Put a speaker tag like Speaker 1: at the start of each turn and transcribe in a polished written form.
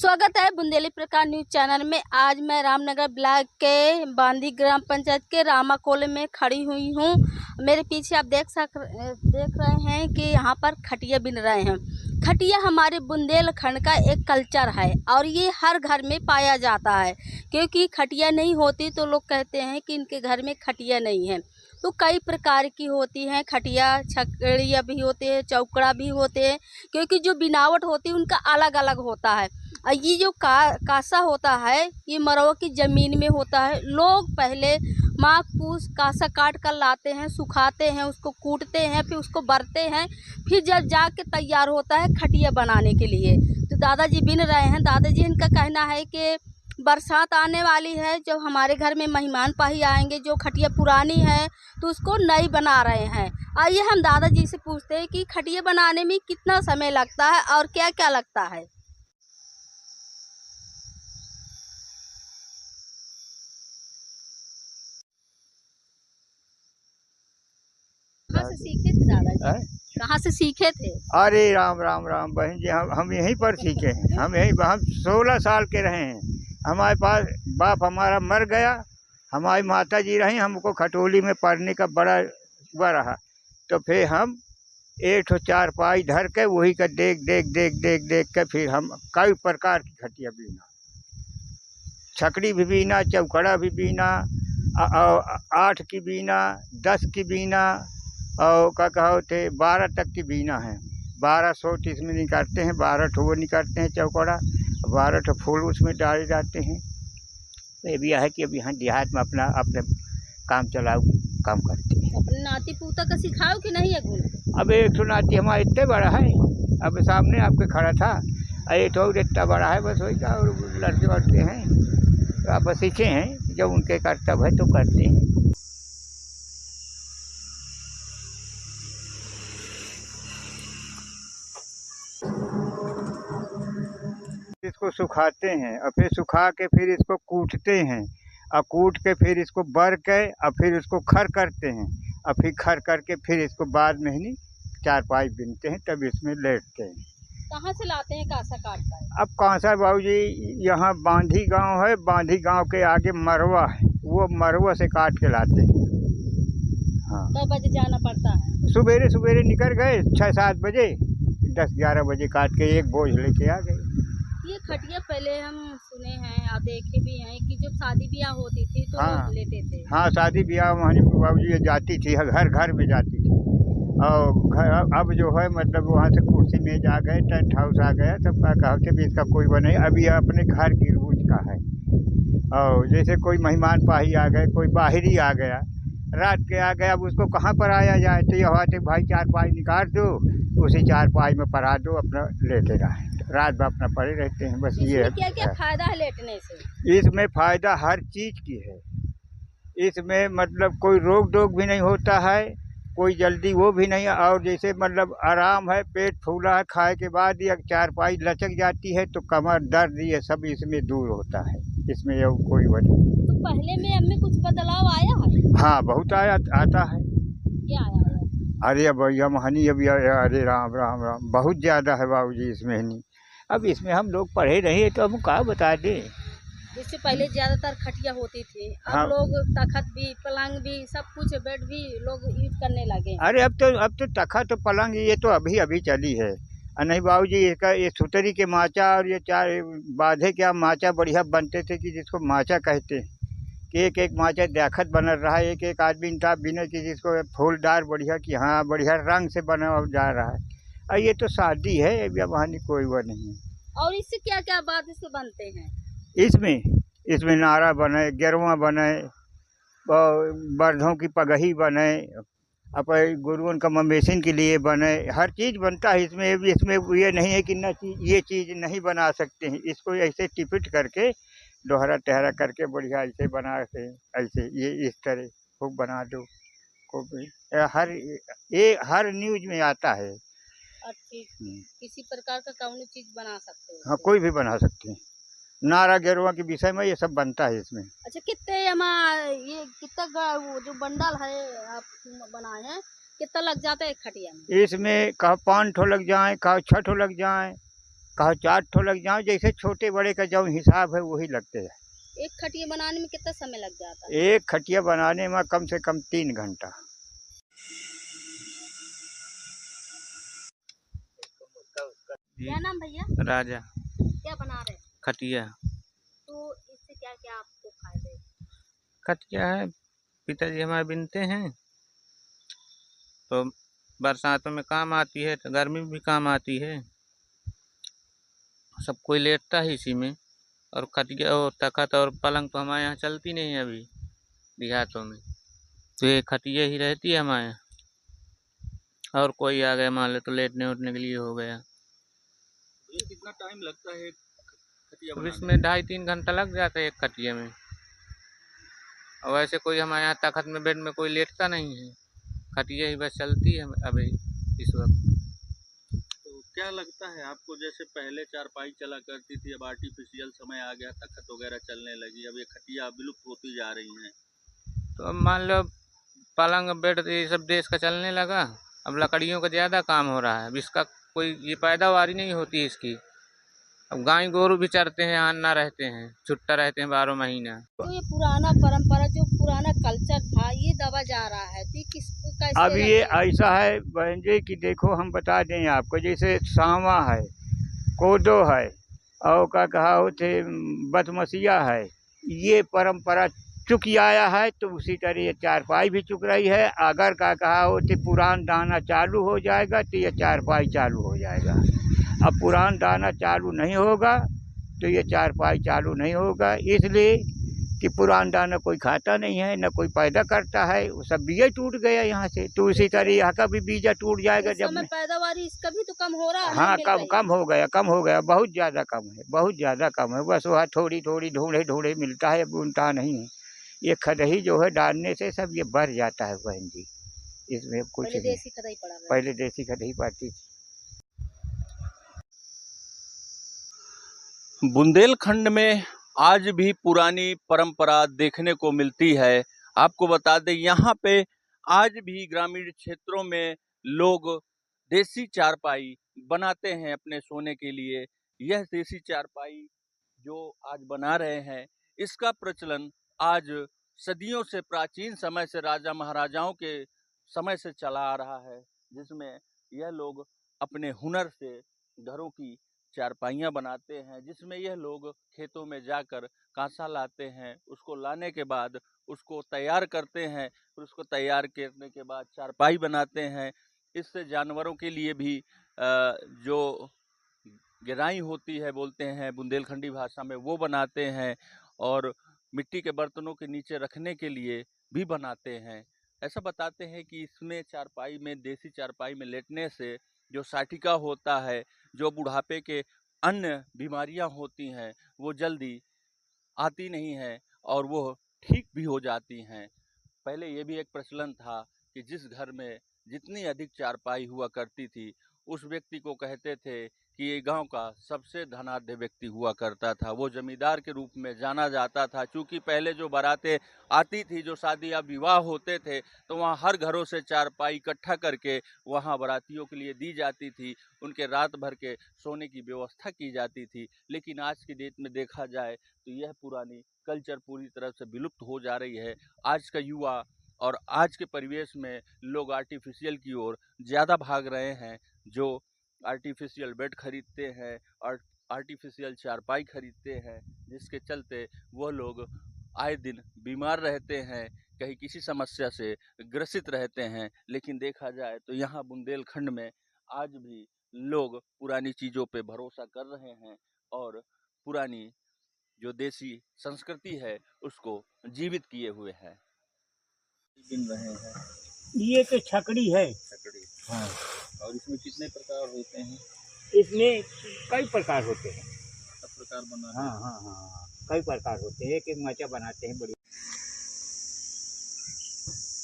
Speaker 1: स्वागत है बुंदेली प्रकाश news channel में। आज मैं रामनगर ब्लॉक के बांदी ग्राम पंचायत के रामाकोले में खड़ी हुई हूँ। मेरे पीछे आप देख रहे हैं कि यहाँ पर खटिया बिन रहे हैं। खटिया हमारे बुंदेलखंड का एक कल्चर है और ये हर घर में पाया जाता है, क्योंकि खटिया नहीं होती तो लोग कहते हैं कि इनके घर में खटिया नहीं है। तो कई प्रकार की होती हैं खटिया, छकड़िया भी होते हैं, चौकड़ा भी होते हैं, क्योंकि जो बनावट होती है उनका अलग अलग होता है। और ये जो कासा होता है ये मरवा की ज़मीन में होता है। लोग पहले माघ पूस कासा काट कर लाते हैं, सुखाते हैं, उसको कूटते हैं, फिर उसको बरते हैं, फिर जब जाके तैयार होता है खटिया बनाने के लिए। तो दादाजी बिन रहे हैं। दादाजी इनका कहना है कि बरसात आने वाली है, जब हमारे घर में मेहमान पाही आएंगे, जो खटिया पुरानी है तो उसको नई बना रहे हैं। आइए हम दादाजी से पूछते हैं कि खटिया बनाने में कितना समय लगता है और क्या क्या लगता है। कहाँ से सीखे थे दादाजी? कहाँ से सीखे थे?
Speaker 2: अरे राम राम राम बहन जी, हम यहीं पर सीखे हैं। हम 16 साल के रहे हैं। हमारे पास बाप हमारा मर गया, हमारी माता जी रही, हमको खटोली में पढ़ने का बड़ा हुआ रहा। तो फिर हम एक ठो चारपाई धर के वही का देख देख देख देख देख के फिर हम कई प्रकार की खटिया बीना, छकड़ी भी बीना, चौकड़ा भी बीना, 8 की बीना, 10 की बीना, और क्या कहो थे 12 तक की बीना है। 12 सोट इसमें निकालते हैं, 12 ठो वो निकालते हैं चौकड़ा, 12 ठो फूल उसमें डाले जाते हैं। तो ये भी है कि अब यहाँ देहात में अपने काम चलाओ काम करते हैं।
Speaker 1: अपने नाती पोता का सिखाओ कि नहीं है गुण?
Speaker 2: अब एक ठो नाती हमारा इतने बड़ा है, अब सामने आपके खड़ा था, एक ठो इतना बड़ा है, बस वही का। और लड़के वड़के हैं तो आप सीखे हैं, जब उनके कर्तव्य है तो करते हैं। इसको सुखाते हैं और फिर सुखा के फिर इसको कूटते हैं, और कूट के फिर इसको बर के और फिर इसको खर करते हैं, और फिर खर करके फिर इसको बाद में ही चारपाई बिनते हैं, तब इसमें लेटते हैं।
Speaker 1: कहाँ से लाते हैं कासा काट कर?
Speaker 2: अब कांसा बाबूजी यहाँ बांधी गांव है, बांधी गांव के आगे मरवा है, वो मरवा से काट के लाते हैं। हाँ,
Speaker 1: कब बजे जाना पड़ता है?
Speaker 2: सवेरे सवेरे निकल गए 6-7 बजे, 10-11 बजे काट के एक बोझ लेके आ गए।
Speaker 1: ये खटिया पहले हम सुने हैं और देखे भी हैं कि जब शादी ब्याह होती थी तो
Speaker 2: हाँ,
Speaker 1: लोग लेते थे।
Speaker 2: हाँ, शादी ब्याह वहाँ बाबूजी जाती थी, घर घर में जाती थी। और अब जो है मतलब वहाँ से कुर्सी मेज आ गए, टेंट हाउस आ गया, तब क्या कहते भी इसका कोई बने। अभी अपने घर की रूज का है। और जैसे कोई मेहमान पाही आ गए, कोई बाहरी आ गया, रात के आ गया, अब उसको कहाँ पर आया जाए, तो यह आते भाई चारपाई निकाल दो, उसी चारपाई में परा दो, अपना लेते रहे, रात भर अपना पड़े रहते हैं। बस ये
Speaker 1: क्या क्या फायदा है लेटने से?
Speaker 2: इसमें फ़ायदा हर चीज़ की है। इसमें मतलब कोई रोग टोक भी नहीं होता है, कोई जल्दी वो भी नहीं। और जैसे मतलब आराम है, पेट फूला है, खाए के बाद या चारपाई लचक जाती है तो कमर दर्द ये सब इसमें दूर होता है। इसमें ये कोई वजह।
Speaker 1: तो पहले में अब में कुछ बदलाव आया है?
Speaker 2: हाँ, बहुत आता है।
Speaker 1: क्या आया है?
Speaker 2: अरे भैया महनी अभी, अरे राम राम राम, बहुत ज़्यादा है बाबूजी इसमें हनी। अब इसमें हम लोग पढ़े नहीं तो हम क्या बता दें।
Speaker 1: इससे पहले ज़्यादातर खटिया होती थी, अब
Speaker 2: हाँ,
Speaker 1: लोग तखत भी, पलंग भी, सब कुछ, बेड भी लोग यूज करने लगे।
Speaker 2: अरे अब तो तखत पलंग ये तो अभी अभी चली है। और नहीं बाबूजी, इसका ये सुतरी के माचा और ये चार बाधे क्या माचा बढ़िया बनते थे कि जिसको माचा कहते हैं, कि एक एक माचा दाखत बन रहा है, एक एक आदमी इंटा बिना कि जिसको फूलदार बढ़िया कि हाँ बढ़िया रंग से बना जा रहा है। और ये तो शादी है, अब वहाँ कोई वो नहीं है।
Speaker 1: और इससे क्या क्या बात इससे बनते हैं?
Speaker 2: इसमें नारा बने, गेरवा बने, बर्धों की पगही बने, अपन गुरुओं का मवेशिन के लिए बने, हर चीज़ बनता है इसमें। इसमें ये नहीं है कि न ये चीज़ नहीं बना सकते हैं, इसको ऐसे टिपिट करके दोहरा टहरा करके बढ़िया ऐसे बना के, ऐसे ये इस तरह खूब बना दो, खूब हर न्यूज में आता है।
Speaker 1: किसी प्रकार का कौन चीज बना सकते हैं?
Speaker 2: हाँ, कोई भी बना सकते हैं। नारा गेरुआ के विषय में ये सब बनता है इसमें।
Speaker 1: अच्छा, कितने ये कितना वो जो बंडल है आप बनाए हैं, कितना लग जाता है एक खटिया में?
Speaker 2: इसमें कहा 5 ठो लग जाए, कहा 6 ठो लग जाए, कहा 4 ठो लग जाओ, जैसे छोटे बड़े का जो हिसाब है वही लगते हैं।
Speaker 1: एक खटिया बनाने में कितना समय लग जाता है?
Speaker 2: एक खटिया बनाने में कम से कम 3 घंटा।
Speaker 1: क्या नाम भैया?
Speaker 3: राजा।
Speaker 1: क्या बना रहे हैं?
Speaker 3: खटिया।
Speaker 1: तो इससे क्या क्या आपको फायदे?
Speaker 3: खटिया है, पिताजी हमारे बिनते हैं, तो बरसातों में काम आती है, तो गर्मी में भी काम आती है। सब कोई लेटता है इसी में। और खटिया और तखत और पलंग तो हमारे यहाँ चलती नहीं है अभी देहातों में, तो ये खटिया ही रहती है हमारे यहाँ। और कोई आ गया मान लो तो लेटने उठने के लिए हो गया।
Speaker 4: ये कितना टाइम लगता है खटिया
Speaker 3: अब
Speaker 4: बनाने
Speaker 3: इसमें 2.5-3 घंटा लग जाता है एक खटिया में। और वैसे कोई हमारे यहाँ तखत में बेड में कोई लेटता नहीं है, खटिया ही बस चलती है अभी इस वक्त।
Speaker 4: तो क्या लगता है आपको, जैसे पहले चारपाई चला करती थी, अब आर्टिफिशियल समय आ गया, तखत वगैरह चलने लगी, अब ये खटिया विलुप्त होती जा रही हैं,
Speaker 3: तो अब मान लो पलंग बेड तो ये सब देश का चलने लगा, अब लकड़ियों का ज़्यादा काम हो रहा है। अब इसका कोई ये पैदावार ही नहीं होती इसकी। अब गाय गोरू भी चरते हैं, अन्ना रहते हैं, छुट्टा रहते हैं 12 महीना।
Speaker 1: तो ये पुराना परंपरा, जो पुराना कल्चर था, ये दबा जा रहा है, तो ये किसको कैसे?
Speaker 2: अब ये ऐसा है बहन जी कि देखो हम बता दें आपको, जैसे सावा है, कोदो है, और क्या कहा होते बदमसिया है, ये परंपरा चुक आया है, तो उसी तरह ये चारपाई भी चुक रही है। अगर क्या कहा होते पुरान दाना चालू हो जाएगा तो ये चारपाई चालू हो जाएगा। अब पुरान दाना चालू नहीं होगा तो ये चारपाई चालू नहीं होगा, इसलिए कि पुरान दाना कोई खाता नहीं है, न कोई पैदा करता है, वो सब बीजा टूट गया यहाँ से। तो उसी तरह यहाँ का भी बीजा टूट जाएगा जब में।
Speaker 1: पैदावार इसका भी तो कम हो रहा है।
Speaker 2: हाँ, कम हो गया, बहुत ज़्यादा कम है, बहुत ज़्यादा कम है। बस वह थोड़ी थोड़ी ढूंढे मिलता है, अब उनका नहीं है। ये खदही जो है डालने से सब ये बढ़ जाता है बहन जी, इसमें कुछ नहीं।
Speaker 1: देसी खदही पड़ा है।
Speaker 2: पहले देसी खदही पड़ती थी।
Speaker 4: बुंदेलखंड में आज भी पुरानी परंपरा देखने को मिलती है। आपको बता दें, यहाँ पे आज भी ग्रामीण क्षेत्रों में लोग देसी चारपाई बनाते हैं अपने सोने के लिए। यह देसी चारपाई जो आज बना रहे हैं, इसका प्रचलन आज सदियों से, प्राचीन समय से, राजा महाराजाओं के समय से चला आ रहा है, जिसमें यह लोग अपने हुनर से घरों की चारपाइयाँ बनाते हैं, जिसमें यह लोग खेतों में जाकर कांसा लाते हैं, उसको लाने के बाद उसको तैयार करते हैं, फिर उसको तैयार करने के बाद चारपाई बनाते हैं। इससे जानवरों के लिए भी जो गिराई होती है, बोलते हैं बुंदेलखंडी भाषा में, वो बनाते हैं, और मिट्टी के बर्तनों के नीचे रखने के लिए भी बनाते हैं। ऐसा बताते हैं कि इसमें चारपाई में, देसी चारपाई में लेटने से जो साटिका होता है, जो बुढ़ापे के अन्य बीमारियां होती हैं, वो जल्दी आती नहीं हैं और वो ठीक भी हो जाती हैं। पहले ये भी एक प्रचलन था कि जिस घर में जितनी अधिक चारपाई हुआ करती थी, उस व्यक्ति को कहते थे कि ये गांव का सबसे धनाढ्य व्यक्ति हुआ करता था, वो जमींदार के रूप में जाना जाता था। क्योंकि पहले जो बारातें आती थी, जो शादी या विवाह होते थे, तो वहाँ हर घरों से चारपाई इकट्ठा करके वहाँ बारातियों के लिए दी जाती थी, उनके रात भर के सोने की व्यवस्था की जाती थी। लेकिन आज की डेट में देखा जाए तो यह पुरानी कल्चर पूरी तरह से विलुप्त हो जा रही है। आज का युवा और आज के परिवेश में लोग आर्टिफिशियल की ओर ज़्यादा भाग रहे हैं, जो आर्टिफिशियल बेड खरीदते हैं और आर्टिफिशियल चारपाई खरीदते हैं, जिसके चलते वह लोग आए दिन बीमार रहते हैं, कहीं किसी समस्या से ग्रसित रहते हैं। लेकिन देखा जाए तो यहाँ बुंदेलखंड में आज भी लोग पुरानी चीज़ों पे भरोसा कर रहे हैं और पुरानी जो देसी संस्कृति है उसको जीवित किए हुए हैं। बिन रहे हैं,
Speaker 2: ये तो छकड़ी है।
Speaker 4: छकड़ी।
Speaker 2: हाँ।
Speaker 4: और इसमें कितने प्रकार होते हैं?
Speaker 2: इसमें कई प्रकार होते हैं।
Speaker 4: सब प्रकार बना।
Speaker 2: हाँ, कई प्रकार होते हैं। एक माचा बनाते हैं बड़ी।